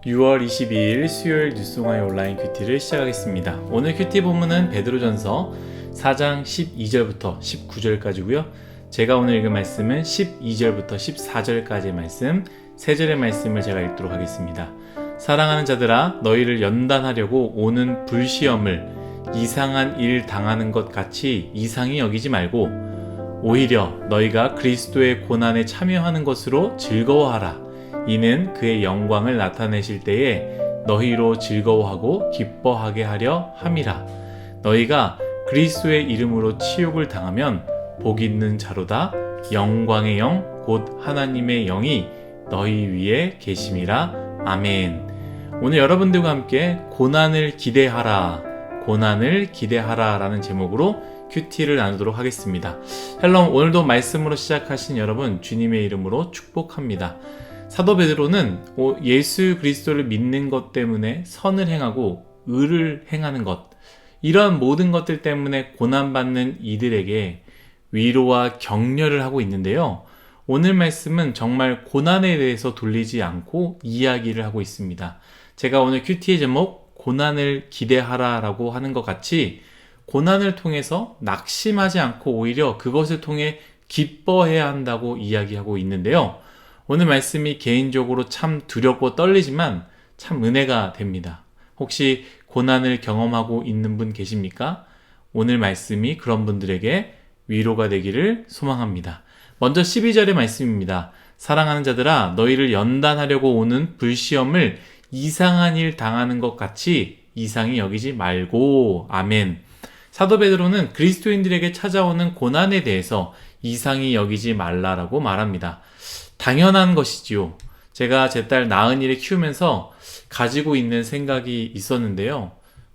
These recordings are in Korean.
6월 22일 수요일 뉴스공화의 온라인 큐티를 시작하겠습니다. 오늘 큐티 본문은 베드로전서 4장 12절부터 19절까지고요. 제가 오늘 읽은 말씀은 12절부터 14절까지의 말씀, 3절의 말씀을 제가 읽도록 하겠습니다. 사랑하는 자들아, 너희를 연단하려고 오는 불시험을 이상한 일 당하는 것 같이 이상히 여기지 말고 오히려 너희가 그리스도의 고난에 참여하는 것으로 즐거워하라. 이는 그의 영광을 나타내실 때에 너희로 즐거워하고 기뻐하게 하려 함이라. 너희가 그리스도의 이름으로 치욕을 당하면 복 있는 자로다. 영광의 영 곧 하나님의 영이 너희 위에 계심이라. 아멘. 오늘 여러분들과 함께 고난을 기대하라, 고난을 기대하라 라는 제목으로 큐티를 나누도록 하겠습니다. 샬롬, 오늘도 말씀으로 시작하신 여러분 주님의 이름으로 축복합니다. 사도 베드로는 예수 그리스도를 믿는 것 때문에 선을 행하고 의를 행하는 것, 이러한 모든 것들 때문에 고난받는 이들에게 위로와 격려를 하고 있는데요. 오늘 말씀은 정말 고난에 대해서 돌리지 않고 이야기를 하고 있습니다. 제가 오늘 큐티의 제목 고난을 기대하라 라고 하는 것 같이 고난을 통해서 낙심하지 않고 오히려 그것을 통해 기뻐해야 한다고 이야기하고 있는데요. 오늘 말씀이 개인적으로 참 두렵고 떨리지만 참 은혜가 됩니다. 혹시 고난을 경험하고 있는 분 계십니까? 오늘 말씀이 그런 분들에게 위로가 되기를 소망합니다. 먼저 12절의 말씀입니다. 사랑하는 자들아, 너희를 연단하려고 오는 불시험을 이상한 일 당하는 것 같이 이상히 여기지 말고. 아멘. 사도 베드로는 그리스도인들에게 찾아오는 고난에 대해서 이상히 여기지 말라라고 말합니다. 당연한 것이지요. 제가 제 딸 나은이를 키우면서 가지고 있는 생각이 있었는데요.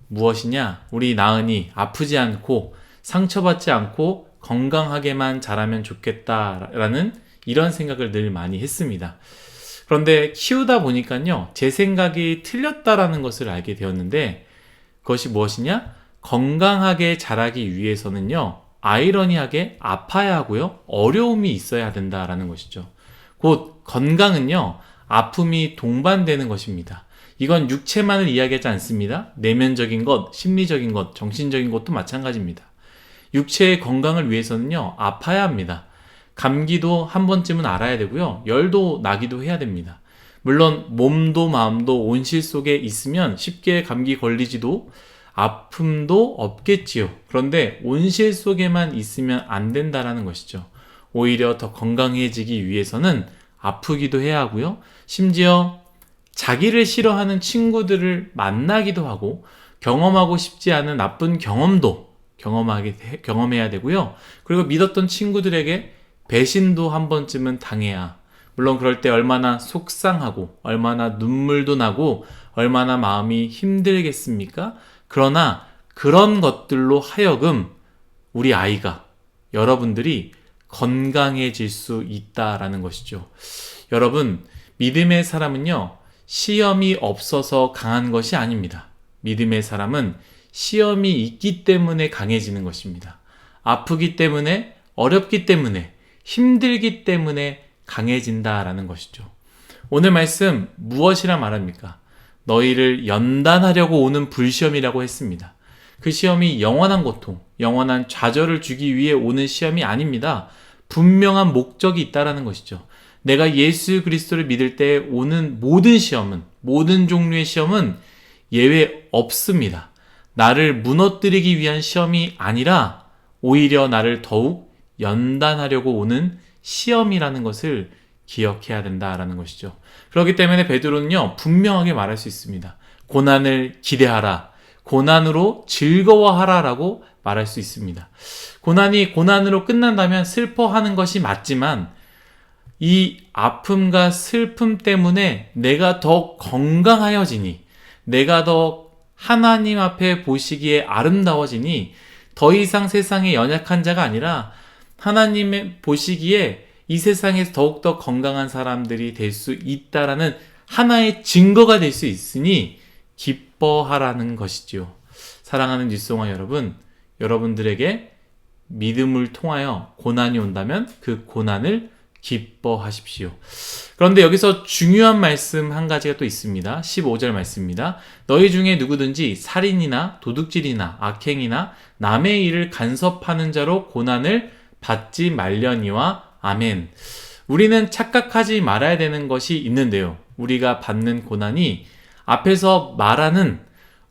무엇이냐? 우리 나은이 아프지 않고 상처받지 않고 건강하게만 자라면 좋겠다라는 이런 생각을 늘 많이 했습니다. 그런데 키우다 보니까요, 제 생각이 틀렸다라는 것을 알게 되었는데, 그것이 무엇이냐? 건강하게 자라기 위해서는요, 아이러니하게 아파야 하고요, 어려움이 있어야 된다라는 것이죠. 곧 건강은요, 아픔이 동반되는 것입니다. 이건 육체만을 이야기하지 않습니다. 내면적인 것, 심리적인 것, 정신적인 것도 마찬가지입니다. 육체의 건강을 위해서는요, 아파야 합니다. 감기도 한 번쯤은 알아야 되고요, 열도 나기도 해야 됩니다. 물론 몸도 마음도 온실 속에 있으면 쉽게 감기 걸리지도 아픔도 없겠지요. 그런데 온실 속에만 있으면 안 된다라는 것이죠. 오히려 더 건강해지기 위해서는 아프기도 해야 하고요. 심지어 자기를 싫어하는 친구들을 만나기도 하고 경험하고 싶지 않은 나쁜 경험도 경험해야 되고요. 그리고 믿었던 친구들에게 배신도 한 번쯤은 당해야, 물론 그럴 때 얼마나 속상하고 얼마나 눈물도 나고 얼마나 마음이 힘들겠습니까? 그러나 그런 것들로 하여금 우리 아이가, 여러분들이 건강해질 수 있다라는 것이죠. 여러분, 믿음의 사람은요, 시험이 없어서 강한 것이 아닙니다. 믿음의 사람은 시험이 있기 때문에 강해지는 것입니다. 아프기 때문에, 어렵기 때문에, 힘들기 때문에 강해진다라는 것이죠. 오늘 말씀 무엇이라 말합니까? 너희를 연단하려고 오는 불시험이라고 했습니다. 그 시험이 영원한 고통, 영원한 좌절을 주기 위해 오는 시험이 아닙니다. 분명한 목적이 있다라는 것이죠. 내가 예수 그리스도를 믿을 때 오는 모든 시험은, 모든 종류의 시험은 예외 없습니다. 나를 무너뜨리기 위한 시험이 아니라 오히려 나를 더욱 연단하려고 오는 시험이라는 것을 기억해야 된다라는 것이죠. 그렇기 때문에 베드로는요, 분명하게 말할 수 있습니다. 고난을 기대하라, 고난으로 즐거워하라 라고 말할 수 있습니다. 고난이 고난으로 끝난다면 슬퍼하는 것이 맞지만 이 아픔과 슬픔 때문에 내가 더 건강하여지니, 내가 더 하나님 앞에 보시기에 아름다워지니 더 이상 세상에 연약한 자가 아니라 하나님의 보시기에 이 세상에서 더욱더 건강한 사람들이 될 수 있다라는 하나의 증거가 될 수 있으니 기뻐하라는 것이지요. 사랑하는 뉴스공화 여러분, 여러분들에게 믿음을 통하여 고난이 온다면 그 고난을 기뻐하십시오. 그런데 여기서 중요한 말씀 한 가지가 또 있습니다. 15절 말씀입니다. 너희 중에 누구든지 살인이나 도둑질이나 악행이나 남의 일을 간섭하는 자로 고난을 받지 말려니와 아멘. 우리는 착각하지 말아야 되는 것이 있는데요. 우리가 받는 고난이 앞에서 말하는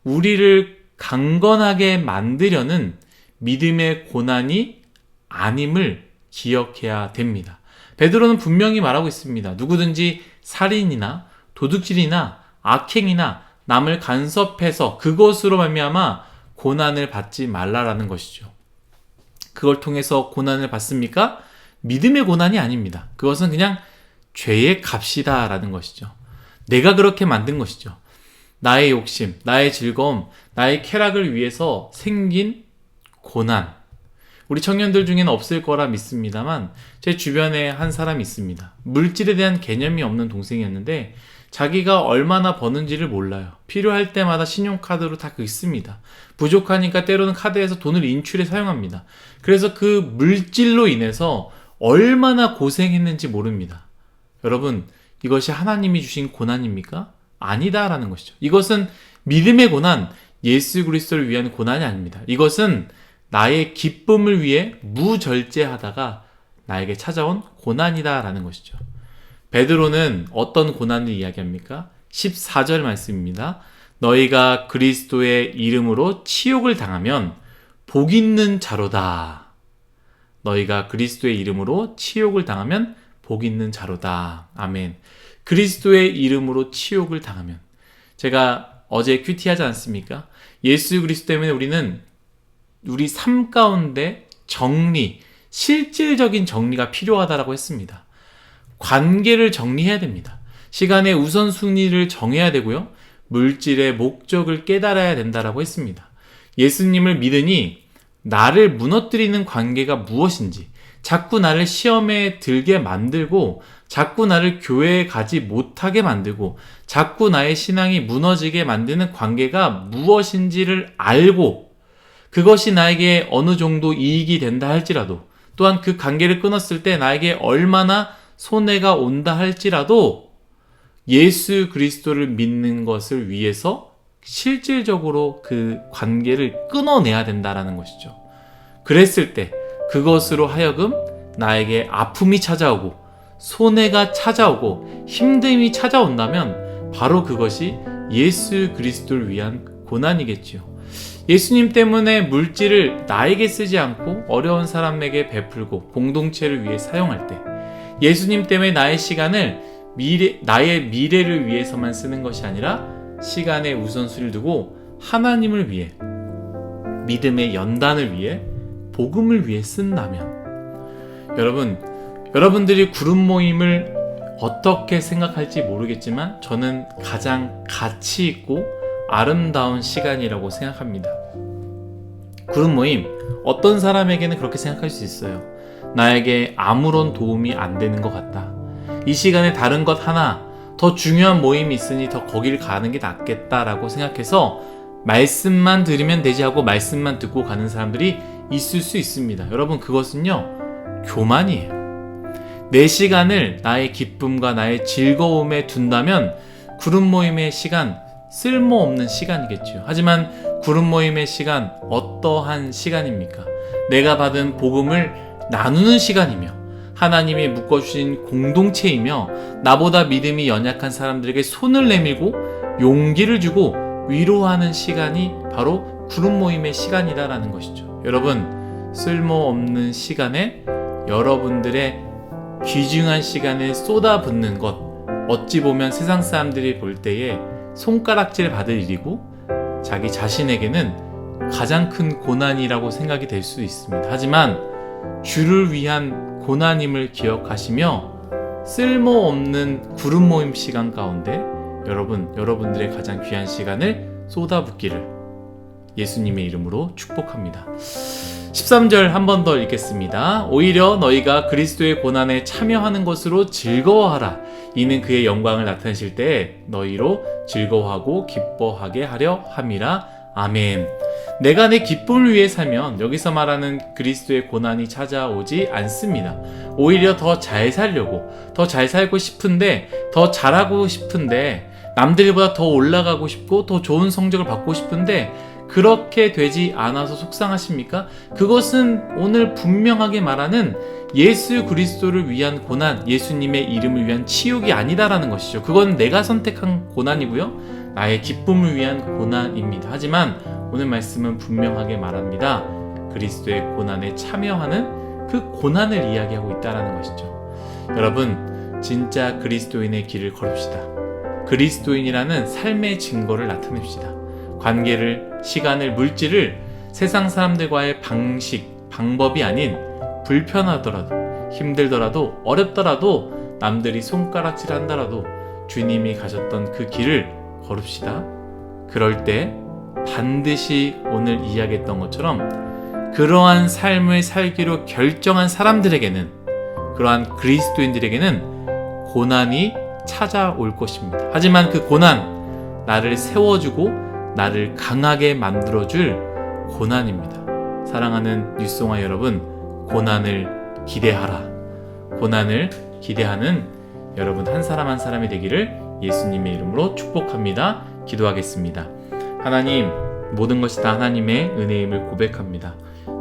우리를 강건하게 만들려는 믿음의 고난이 아님을 기억해야 됩니다. 베드로는 분명히 말하고 있습니다. 누구든지 살인이나 도둑질이나 악행이나 남을 간섭해서 그것으로 말미암아 고난을 받지 말라라는 것이죠. 그걸 통해서 고난을 받습니까? 믿음의 고난이 아닙니다. 그것은 그냥 죄의 값이다라는 것이죠. 내가 그렇게 만든 것이죠. 나의 욕심, 나의 즐거움, 나의 쾌락을 위해서 생긴 고난. 우리 청년들 중에는 없을 거라 믿습니다만 제 주변에 한 사람이 있습니다. 물질에 대한 개념이 없는 동생이었는데 자기가 얼마나 버는지를 몰라요. 필요할 때마다 신용카드로 다 긁습니다. 부족하니까 때로는 카드에서 돈을 인출해 사용합니다. 그래서 그 물질로 인해서 얼마나 고생했는지 모릅니다. 여러분, 이것이 하나님이 주신 고난입니까? 아니다라는 것이죠. 이것은 믿음의 고난, 예수 그리스도를 위한 고난이 아닙니다. 이것은 나의 기쁨을 위해 무절제하다가 나에게 찾아온 고난이다라는 것이죠. 베드로는 어떤 고난을 이야기합니까? 14절 말씀입니다. 너희가 그리스도의 이름으로 치욕을 당하면 복 있는 자로다. 너희가 그리스도의 이름으로 치욕을 당하면 복 있는 자로다. 아멘. 그리스도의 이름으로 치욕을 당하면, 제가 어제 큐티하지 않습니까? 예수 그리스도 때문에 우리는 우리 삶 가운데 정리, 실질적인 정리가 필요하다라고 했습니다. 관계를 정리해야 됩니다. 시간의 우선순위를 정해야 되고요. 물질의 목적을 깨달아야 된다라고 했습니다. 예수님을 믿으니 나를 무너뜨리는 관계가 무엇인지, 자꾸 나를 시험에 들게 만들고 자꾸 나를 교회에 가지 못하게 만들고 자꾸 나의 신앙이 무너지게 만드는 관계가 무엇인지를 알고 그것이 나에게 어느 정도 이익이 된다 할지라도, 또한 그 관계를 끊었을 때 나에게 얼마나 손해가 온다 할지라도 예수 그리스도를 믿는 것을 위해서 실질적으로 그 관계를 끊어내야 된다라는 것이죠. 그랬을 때 그것으로 하여금 나에게 아픔이 찾아오고 손해가 찾아오고 힘듦이 찾아온다면 바로 그것이 예수 그리스도를 위한 고난이겠지요. 예수님 때문에 물질을 나에게 쓰지 않고 어려운 사람에게 베풀고 공동체를 위해 사용할 때, 예수님 때문에 나의 시간을 나의 미래를 위해서만 쓰는 것이 아니라 시간의 우선순위를 두고 하나님을 위해, 믿음의 연단을 위해, 복음을 위해 쓴다면, 여러분들이 구름 모임을 어떻게 생각할지 모르겠지만 저는 가장 가치 있고 아름다운 시간이라고 생각합니다. 구름 모임, 어떤 사람에게는 그렇게 생각할 수 있어요. 나에게 아무런 도움이 안 되는 것 같다. 이 시간에 다른 것 하나 더 중요한 모임이 있으니 더 거길 가는 게 낫겠다라고 생각해서 말씀만 들으면 되지 하고 말씀만 듣고 가는 사람들이 있을 수 있습니다. 여러분, 그것은요, 교만이에요. 내 시간을 나의 기쁨과 나의 즐거움에 둔다면 구름 모임의 시간, 쓸모없는 시간이겠죠. 하지만 구름 모임의 시간, 어떠한 시간입니까? 내가 받은 복음을 나누는 시간이며 하나님이 묶어주신 공동체이며 나보다 믿음이 연약한 사람들에게 손을 내밀고 용기를 주고 위로하는 시간이 바로 구름 모임의 시간이다라는 것이죠. 여러분, 쓸모없는 시간에 여러분들의 귀중한 시간을 쏟아붓는 것, 어찌 보면 세상 사람들이 볼 때에 손가락질 받을 일이고 자기 자신에게는 가장 큰 고난이라고 생각이 될 수 있습니다. 하지만 주를 위한 고난임을 기억하시며 쓸모없는 구름 모임 시간 가운데 여러분들의 가장 귀한 시간을 쏟아붓기를 예수님의 이름으로 축복합니다. 13절 한 번 더 읽겠습니다. 오히려 너희가 그리스도의 고난에 참여하는 것으로 즐거워하라. 이는 그의 영광을 나타내실 때 너희로 즐거워하고 기뻐하게 하려 함이라. 아멘. 내가 내 기쁨을 위해 살면 여기서 말하는 그리스도의 고난이 찾아오지 않습니다. 오히려 더 잘 살려고, 더 잘 살고 싶은데, 더 잘하고 싶은데, 남들보다 더 올라가고 싶고 더 좋은 성적을 받고 싶은데 그렇게 되지 않아서 속상하십니까? 그것은 오늘 분명하게 말하는 예수 그리스도를 위한 고난, 예수님의 이름을 위한 치욕이 아니다라는 것이죠. 그건 내가 선택한 고난이고요, 나의 기쁨을 위한 고난입니다. 하지만 오늘 말씀은 분명하게 말합니다. 그리스도의 고난에 참여하는 그 고난을 이야기하고 있다는 것이죠. 여러분, 진짜 그리스도인의 길을 걸읍시다. 그리스도인이라는 삶의 증거를 나타냅시다. 관계를, 시간을, 물질을 세상 사람들과의 방법이 아닌 불편하더라도, 힘들더라도, 어렵더라도, 남들이 손가락질 한다라도 주님이 가셨던 그 길을 걸읍시다. 그럴 때 반드시 오늘 이야기했던 것처럼 그러한 삶을 살기로 결정한 사람들에게는, 그러한 그리스도인들에게는 고난이 찾아올 것입니다. 하지만 그 고난, 나를 세워주고 나를 강하게 만들어줄 고난입니다. 사랑하는 뉴스송아 여러분, 고난을 기대하라. 고난을 기대하는 여러분 한 사람 한 사람이 되기를 예수님의 이름으로 축복합니다. 기도하겠습니다. 하나님, 모든 것이 다 하나님의 은혜임을 고백합니다.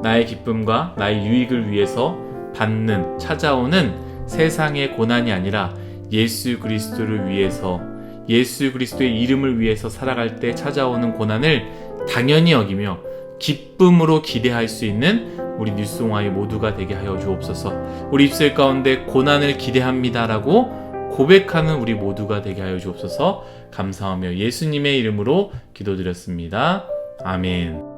나의 기쁨과 나의 유익을 위해서 받는, 찾아오는 세상의 고난이 아니라 예수 그리스도를 위해서, 예수 그리스도의 이름을 위해서 살아갈 때 찾아오는 고난을 당연히 여기며 기쁨으로 기대할 수 있는 우리 뉴스송아의 모두가 되게 하여 주옵소서. 우리 입술 가운데 고난을 기대합니다라고 고백하는 우리 모두가 되게 하여 주옵소서. 감사하며 예수님의 이름으로 기도드렸습니다. 아멘.